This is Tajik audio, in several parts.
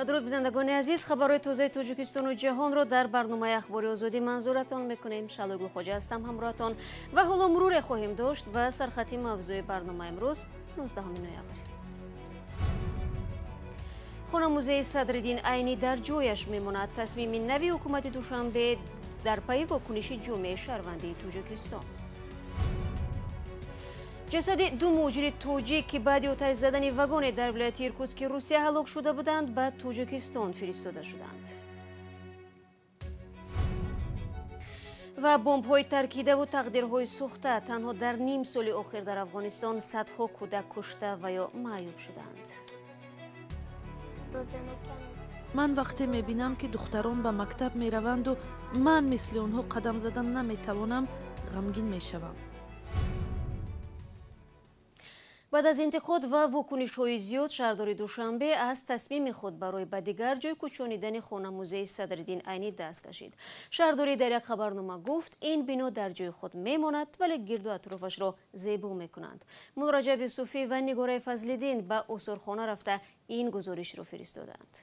درود بینندگان عزیز، خبرهای تازه تاجیکستان و جهان را در برنامه اخباری آزادی منظورتان میکنیم. شلوگو خوجه هستم همراهتان و حالا مرور خواهیم داشت به سرخط موضوع برنامه امروز 19 نوامبر. خона-музейи Садриддин Айнӣ در ҷояш мемонад. تصمیم نوی حکومت دوشنبه در پی واکنش جامعه شهروندی تاجیکستان. جسد دو مهاجر تاجیک که بعد آتش زدن واگن در ولایت ایرکوتسک روسیه هلاک شده بودند به تاجیکستان فرستاده شدند. و بمب‌های ترکیده و تقدیرهای سوخته تنها در نیم سال آخر در افغانستان صدها کودک کشته و یا معیوب شدند. من وقتی میبینم که دختران به مکتب میروند و من مثل اونها قدم زدن نمیتوانم غمگین میشوم. بعد از انتقاد و واکنش‌های زیاد شهردار دوشنبه از تصمیم خود برای به دیگر جای کوچانیدن خона-музеи سدریدین عینی دست کشید. شهرداری در یک خبرنامه گفت این بنا در جای خود میماند ولی گرد و اطرافش را زیبا میکنند. مراجع صوفی و نگاره فضل‌الدین به آثارخانه رفته این گزارش را فرستادند.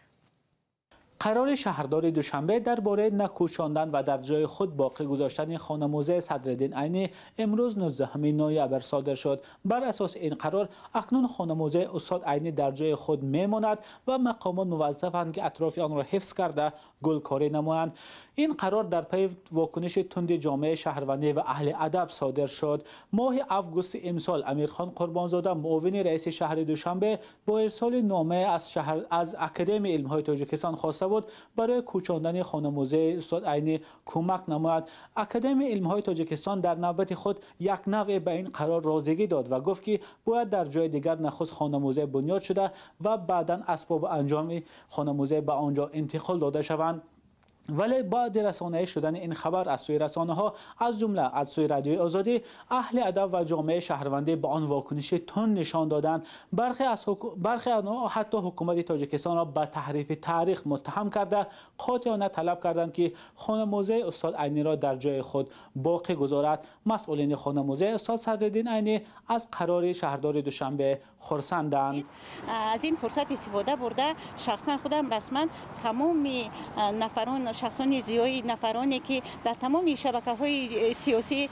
قرار شهردار دوشنبه درباره نکوشاندن و در جای خود باقی گذاشتن خона-музеи سدریدین عینی امروز 19 نوامبر صادر شد. بر اساس این قرار اکنون خона-музеи استاد عینی در جای خود میماند و مقامات موظفند که اطراف آن را حفظ کرده گلکاری نمایند. این قرار در پی واکنش تند جامعه شهروندی و اهل ادب صادر شد. ماه اوگوست امسال امیرخان قربانزاده معاون رئیس شهر دوشنبه با ارسال نامه از اکادمی علم‌های تاجیکستان خواسته بود برای کوچاندن خона-музеи استاد عینی کمک نماید. اکادمی علم‌های تاجیکستان در نوبت خود یک نوع به این قرار راضیگی داد و گفت که باید در جای دیگر نخست خона-музеи بنیاد شده و بعداً اسباب انجام خона-музеи به آنجا انتقال داده شوند. ولی بعد رسانه‌ای شدن این خبر از سوی رسانه‌ها از جمله از سوی رادیوی آزادی اهل ادب و جامعه شهروندی به آن واکنش تند نشان دادند. برخی آنها حتی حکومت تاجیکستان را به تحریف تاریخ متهم کرده قاطعانه طلب کردند که خона-музеи استاد عینی را در جای خود باقی گذارد. مسئولین خона-музеи استاد سدریدین عینی از قرار شهردار دوشنبه خرسندند. از این فرصت استفاده برده شخصا خودم رسما تمام نفران شخصان زیادی نفرانی که در تمام شبکه‌های سیاسی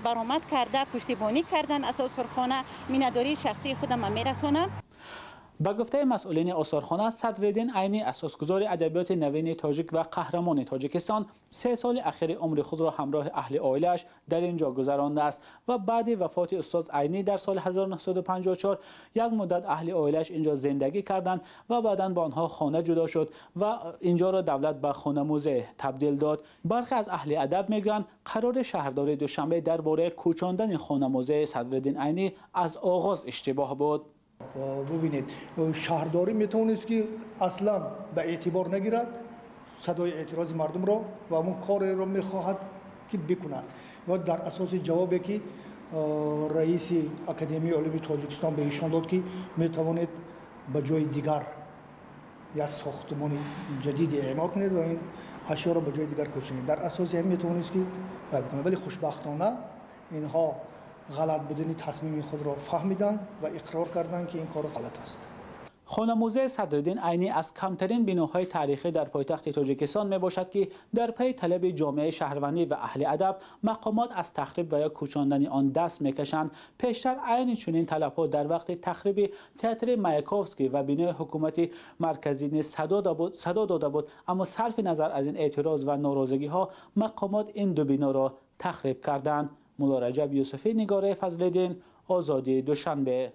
برآمد کرده پشتیبانی کردن از آثارخانه مینداری شخصی خودم میرسانم. با گفته مسئولین آثارخانه سدریدین عینی اساسگزار ادبیات نوین تاجیک و قهرمان تاجیکستان 3 سال اخیر عمر خود را همراه اهل آیلش در اینجا گذرانده است و بعد وفات استاد عینی در سال 1954 یک مدت اهل آیلش اینجا زندگی کردند و بعداً با آنها خانه جدا شد و اینجا را دولت به خона-музеи تبدیل داد. برخی از اهل ادب میگویند قرار شهردار دوشنبه درباره کوچاندن خона-музеи سدریدین عینی از آغاز اشتباه بود. ببینید شهرداری میتونست که اصلا به اعتبار نگیرد صدای اعتراض مردم را و اون کار را میخواهد که بکند و در اساس جوابی که رئیس اکادمی علوم تاجیکستان به ایشان داد که میتوانید به جای دیگر یک ساختمان جدید اعمار کنید و این اشیا را به جای دیگر کوچانید. در اساس هم میتونست که بکنند ولی خوشبختانه اینها غلط بودن تصمیم خود را فهمیدن و اقرار کردند که این کار غلط است. خона-музеи سدریدین عینی از کمترین بناهای تاریخی در پایتخت تاجیکستان می باشد که در پی طلب جامعه شهروندی و اهل ادب مقامات از تخریب و یا کوچاندن آن دست میکشند. پیشتر عین چنین طلبها در وقت تخریب تئاتر مایاکوفسکی و بنای حکومت مرکزی صدا داده بود، اما صرف نظر از این اعتراض و ناراضگی ها مقامات این دو بنا را تخریب کردند. مراجع یوسفی نگاره فضل‌الدین آزادی دوشنبه.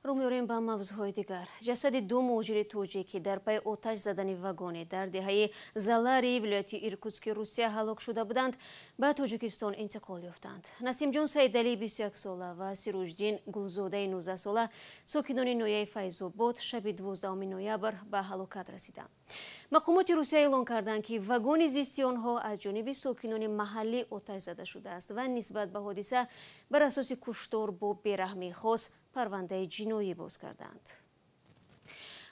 رو می‌آوریم به موضوعهای دیگر. جسد دو مهاجر تاجیکی در پی آتش زدن واگن در دهه زلاری ولایت ایرکوتسک روسیه هلاک شده بودند به تاجیکستان انتقال یافتند. نسیم جان سیدعلی 21 ساله و سیروجدین گلزاده 19 ساله ساکنان نویه فیض‌آباد شب 12 نوامبر به هلاکت رسیدند. مقامات روسیه اعلام کردند که واگن زیستی آنها از جانب ساکنان محلی آتش زده شده است و نسبت به حادثه بر اساس کشتار با بیرحمی خاص پرونده جنایی باز کردند.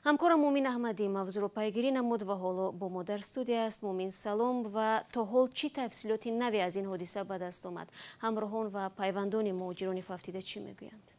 همکارم مومین احمدی موضوع را پیگیری نمود و حالا با ما در استودیو است. مومین سلام و تا حال چی تفصیلات نوی از این حادثه به دست آمد؟ همراهان و پیوندان مهاجران ففتیده چی میگویند؟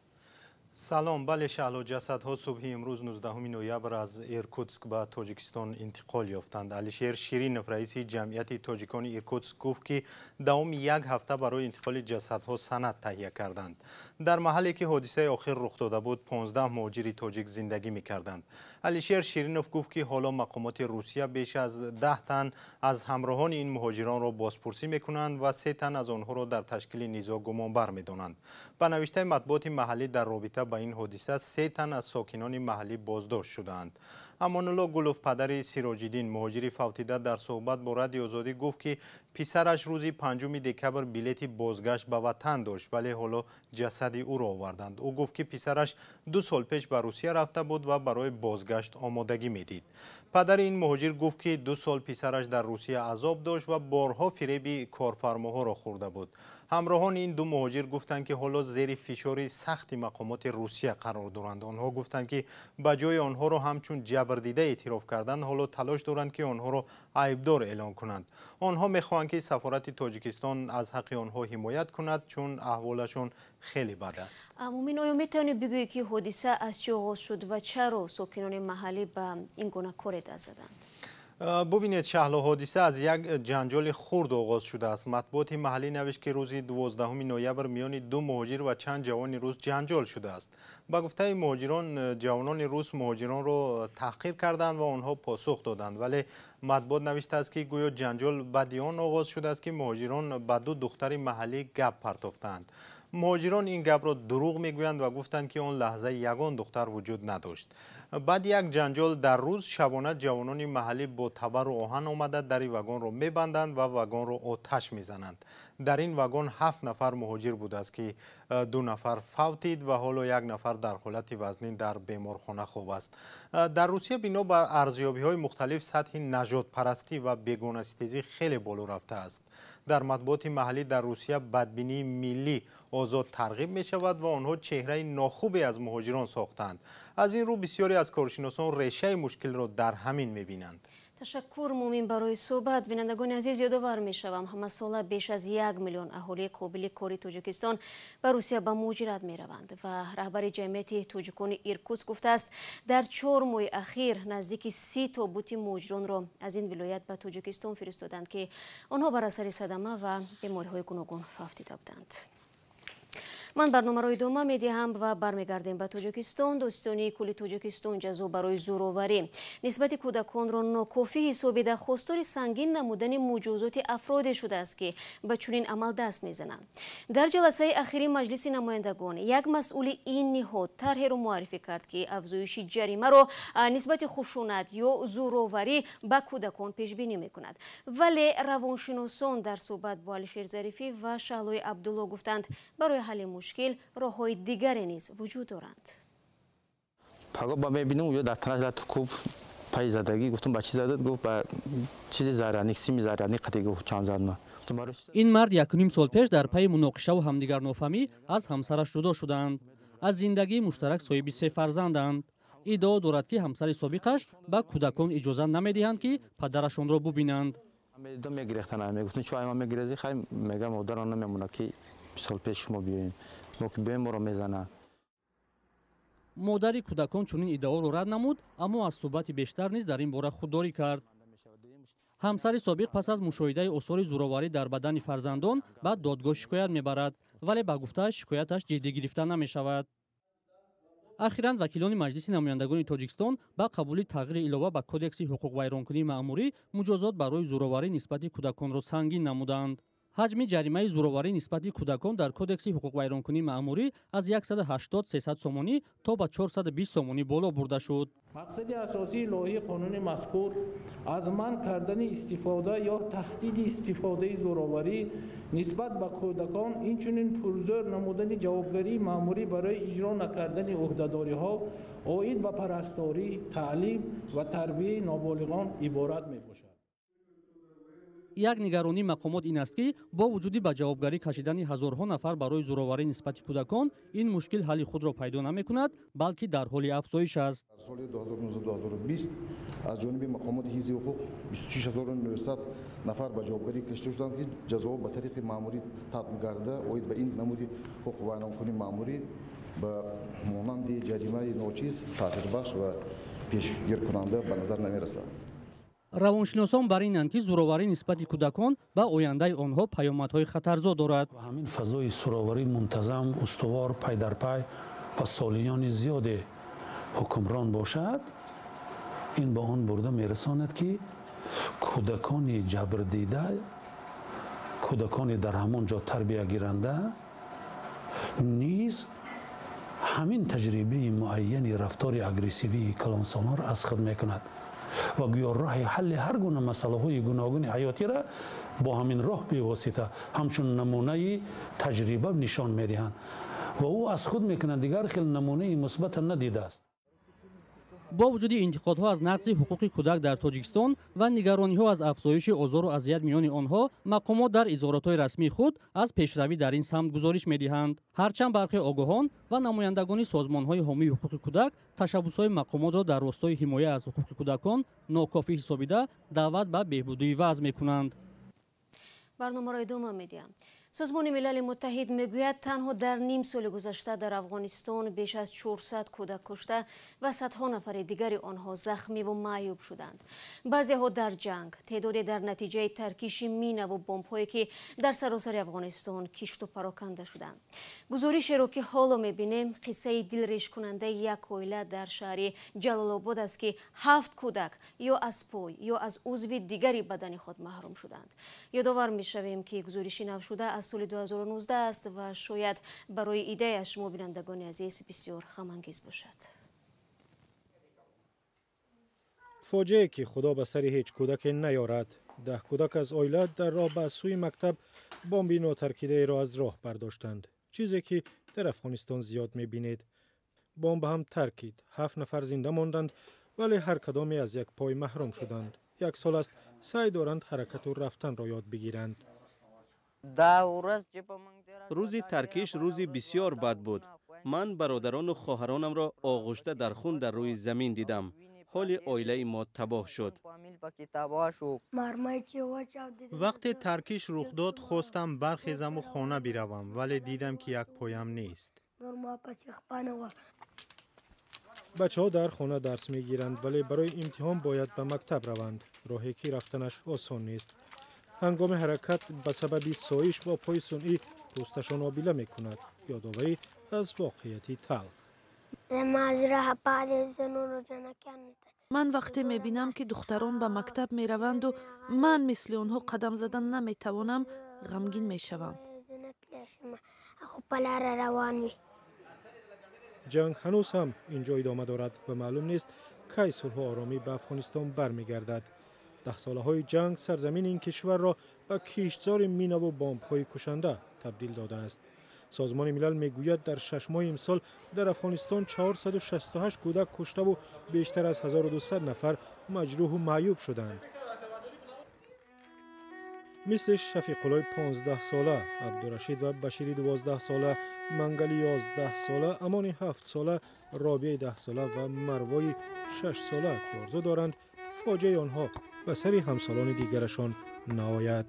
سلام. بله، شهلا جسدها صبح امروز 19 نوامبر از ایرکوتسک به تاجیکستان انتقال یافتند. علیشیر شیرینوف رئیس جمعیت تاجیکان ایرکوتسک گفت که دوام یک هفته برای انتقال جسدها سند تهیه کردند. در محلی که حادثه آخر رخ داده بود 15 مهاجر تاجیک زندگی می‌کردند. علیشیر شیرینوف گفت که حالا مقامات روسیه بیش از 10 تن از همراهان این مهاجران را بازپرسی می‌کنند و 3 تن از آنها را در تشکیل نیزا گمانبر می‌دانند. به نوشته مطبوعات محلی در رابطه با این حادثه 3 تن از ساکنان محلی بازداشت شدند. امان‌الله گلوف پدر سیراج‌الدین مهاجری فوتیده در صحبت با رادیو آزادی گفت که پسرش روز 5 دکبر بلیت بازگشت به وطن داشت ولی حالا جسد او را آوردند. او گفت که پسرش 2 سال پیش به روسیه رفته بود و برای بازگشت آمادگی میدید. پدر این مهاجر گفت که 2 سال پسرش در روسیه عذاب داشت و بارها فریب کارفرماها را خورده بود. همراهان این 2 مهاجر گفتند که حالا زیر فشار سخت مقامات روسیه قرار دارند. آنها گفتند که به جای آنها را همچون جبردیده اعتراف کردند حالا تلاش دارند که آنها را عیبدار اعلام کنند. آنها میخواهند که سفارت تاجیکستان از حق آنها حمایت کند چون احوالشون خیلی بد است. مومین آیا میتونی بگویی که حادثه از چه آغاز شد و چرا ساکنان محلی به این گونه کار دست زدند؟ ببینید شهلا، حادثه از یک جنجال خرد آغاز شده است. مطبوعات محلی نوشت که روز 12 نوامبر میان 2 مهاجر و چند جوان روس جنجال شده است. با گفته مهاجران، جوانان روس مهاجران را تحقیر کردند و آنها پاسخ دادند، ولی مطبوعات نوشته است که گویا جنجال بدیان آغاز شده است که مهاجران به 2 دختر محلی گپ پرداختند. مهاجران این گپ را دروغ میگویند و گفتند که آن لحظه یگان دختر وجود نداشت. بعد یک جنجال در روز شبانه جوانان محلی با تبر و آهن آمده در وگان را میبندند و وگان را آتش میزنند. در این وگان 7 نفر مهاجر بود است که 2 نفر فوتید و حالا 1 نفر در حالت وزنی در بیمارخانه خواب است. در روسیه بنا بر ارزیابی‌های مختلف سطح نژاد پرستی و بیگانه ستیزی خیلی بالا رفته است. در مطبوعات محلی در روسیه بدبینی ملی آزاد ترغیب می شود و آنها چهره ناخوبی از مهاجران ساختند. از این رو بسیاری از کارشناسان ریشه مشکل را در همین می بینند. تشکر مومین برای صحبت. بینندگان عزیز، یادآور میشوم همه ساله بیش از 1 میلیون اهالی قابل کاری تاجیکستان به روسیه به مهاجرت میروند و رهبر جمعیت تاجیکان ایرکوتسک گفته است در 4 ماه اخیر نزدیک 30 تابوت مهاجران را از این ولایت به تاجیکستان فرستادند که آنها بر اثر صدمه و بیماری‌های گوناگون فوتیده بودند. من برنامه را ادامه میدهم و برمیگردیم به تاجیکستان. دوستانی کل تاجیکستان جزا برای زورآوری نسبت کودکان را ناکافی حسابیده خواستار سنگین نمودن مجازات افراد شده است که به چنین عمل دست میزنند. در جلسه اخیری مجلس نمایندگان یک مسئول این نهاد طرحی را معرفی کرد که افزایش جریمه را نسبت خشونت یا زورآوری به کودکان پیش بینی میکند، ولی روانشناسان در صحبت با علیشیر ظریفی و شهلای عبدالله گفتند برای حل مشکل راه‌های دیگری نیز وجود دارند. پگاه با میبینم یا در تنش خوب پای زدگی گفتم با چی زدت؟ گفت با چیز زرانی سیم زرانی قطعی گفت چند زد ما. این مرد 1.5 سال پیش در پی مناقشه و همدیگر نافهمی از همسرش جدا شدند. از زندگی مشترک صاحب 3 فرزندند. ادعا دارد که همسر سابقش به کودکان اجازه نمیدهند که پدرشان را ببینند. میدم میگرفتن میگفتن چای ما میگریزی خیلی میگم مادران نمیمونه که سال پیش شما بیاین نوک بیاین ما را میزنه. مادر کودکان چنین ادعا را رد نمود، اما از صحبت بیشتر نیز در این باره خودداری کرد. همسر سابق پس از مشاهده آثار زورآوری در بدن فرزندان به دادگاه شکایت میبرد، ولی به گفته شکایتش جدی گرفته نمیشود. اخیراً وکیلان مجلس نمایندگان تاجیکستان با قبول تغییر علاوه به کودکس حقوق ویرانکنی مأموری مجازات برای زورآوری نسبت کودکان را سنگین نمودند. حجم جریمه زورآوری نسبت کودکان در کودکس حقوق ویرانکنی مأموری از 180-300 سومانی تا به 420 سومانی بالا برده شد. مقصد اساسی لایحه قانون مذکور از منع کردن استفاده یا تهدید استفاده زورآوری نسبت به کودکان، اینچنین پرزور نمودن جوابداری مأموری برای اجرا نکردن عهدهداری‌ها عاید به پرستاری، تعلیم و تربیت نابالغان عبارت میباشد. یک نگرانی مقامات این است که با وجود به جوابگری کشیدن هزارها نفر برای زورآوری نسبت کودکان این مشکل حل خود را پیدا نمی‌کند، بلکه در حال افزایش است. سال 2019-2020 از جانب مقامات حفظ حقوق 26900 نفر به جوابگری کشیده شدند که جزا به طریق مأموری تطبیق گردیده عاید به این نمود حقوق ویرانکنی مأموری به مانند جریمه ناچیز تاثیربخش و پیشگیر کننده به نظر نمی رسد. равоншиносон бар инанд ки зӯроварӣ нисбати кӯдакон ба ояндаи онҳо паёмадҳои хатарзо дорад. ҳамин фазои суроварӣ мунтазам, устувор, пай дар пай ва солиёни зиёде ҳукмрон бошад, ин ба он бурда мерасонад ки кӯдакони ҷабрдида, кӯдакони дар ҳамон ҷо тарбиягиранда низ ҳамин таҷрибаи муайяни рафтори агрессивии калонсолонро аз худ мекунад ва гӯё роҳи ҳалли ҳар гуна масъалаҳои гуногуни ҳаётиро бо ҳамин роҳ бевосита ҳамчун намунаи таҷриба нишон медиҳанд ва ӯ аз худ мекунад дигар хел намунаи мусбата надидааст. бо вуҷуди интиқодҳо аз нақси ҳуқуқи кӯдак дар тоҷикистон ва нигарониҳо аз афзоиши озору азият миёни онҳо, мақомот дар изоратҳои расмии худ аз пешравӣ дар ин самт гузориш медиҳанд. ҳарчанд бархи огоҳон ва намояндагони созмонҳои ҳомии ҳуқуқи кӯдак ташаббусҳои мақомотро дар ростори ҳимоя аз ҳуқуқи кӯдакон нокофӣ ҳисобида дават ба беҳбудии вазъ мекунанд. барномаро идома медиҳам. созмони милали муттаҳид мегӯяд танҳо дар ним соли гузашта дар афғонистон беш аз 400 кӯдак кушта ва садҳо нафари дигари онҳо захмиву маъюб шуданд. баъзеҳо дар ҷанг, теъдоде дар натиҷаи таркиши минаву бомбҳое ки дар саросари афғонистон кишту пароканда шуданд. гузоришеро ки ҳоло мебинем қиссаи дилрешкунандаи як оила дар шаҳри ҷалолобод аст ки 7 кӯдак ё аз пой ё аз узви дигари бадани худ маҳрум шуданд. ёдовар мешавем ки гузориши навшуда аз соли 2019 аст ва шояд барои идеяш шумо бинандагони азиз бисёр ғамангез бошад. фоҷеае ки худо ба сари ҳеҷ кӯдаке наёрад. 10 кӯдак аз оила дар роҳ ба сӯи мактаб бомби нотаркидаеро аз роҳ бардоштанд. чизе ки дар афғонистон зиёд мебинед. бомб ҳам таркид. 7 нафар зинда монданд, вале ҳар кадоме аз як пой маҳрум шуданд. 1 сол аст саъй доранд ҳаракату рафтанро ёд бигиранд. рӯзи таркиш рӯзи бисёр бад буд. ман бародарону хоҳаронамро оғӯшта дар хун дар рӯи замин дидам. ҳоли оилаи мо табоҳ шуд. вақте таркиш рух дод хостам бархезаму хона биравам, вале дидам ки як поям нест. бачаҳо дар хона дарс мегиранд, вале барои имтиҳон бояд ба мактаб раванд. роҳе ки рафтанаш осон нест. ҳангоми ҳаракат ба сабаби соиш бо пои сунъӣ пӯсташон обила мекунад. ёдоварӣ аз воқеияти талх. ман вақте мебинам ки духтарон ба мактаб мераванду ман мисли онҳо қадам задан наметавонам, ғамгин мешавам. ҷанг ҳанӯз ҳам ин ҷо идома дорад ва маълум нест кай сулҳу оромӣ ба афғонистон бармегардад. 10 солаҳои ҷанг сарзамини ин кишварро ба киштзори минаву бомбҳои кушанда табдил додааст. созмони милал мегӯяд дар 6 моҳи имсол дар афғонистон 468 кӯдак куштаву бештар аз 1200 нафар маҷрӯҳу маъюб шуданд. мисли шафиқуллои 15 сола, абдурашид ва башири 12 сола, мангали 11 сола, амони 7 сола, робияи 10 сола ва марвои 6 сола ки орзу доранд фоҷеаи онҳо ба сари ҳамсолони дигарашон наояд.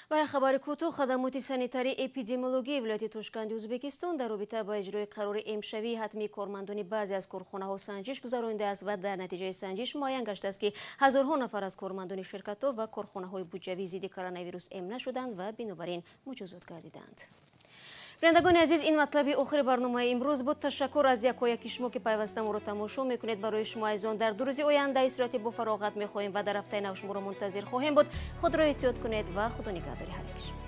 ва хабари кӯтоҳ хадамоти санитарии эпидемиологии вилояти Тошканди Ӯзбекистон дар робита ба иҷрои қарори эмшавии ҳатмии кормандони баъзе аз корхонаҳо санҷиш гузаронидааст ва дар натиҷаи санҷиш муайян гаштааст ки ҳазорҳо нафар аз кормандони ширкатҳо ва корхонаҳои буҷавии зидди коронавирус эмна шуданд ва бинобар ин муҷозот гардиданд. бинандагони азиз, ин матлаби охири барномаи имрӯз буд. ташаккур аз якояки шумо ки пайваста моро тамошо мекунед. барои шумо айзон дар 2 рӯзи ояндаи сурати бо фароғат мехоҳем ва дар ҳафтаи нав шуморо мунтазир хоҳем буд. худро эҳтиёт кунед ва худо нигаҳдори ҳар як шумо.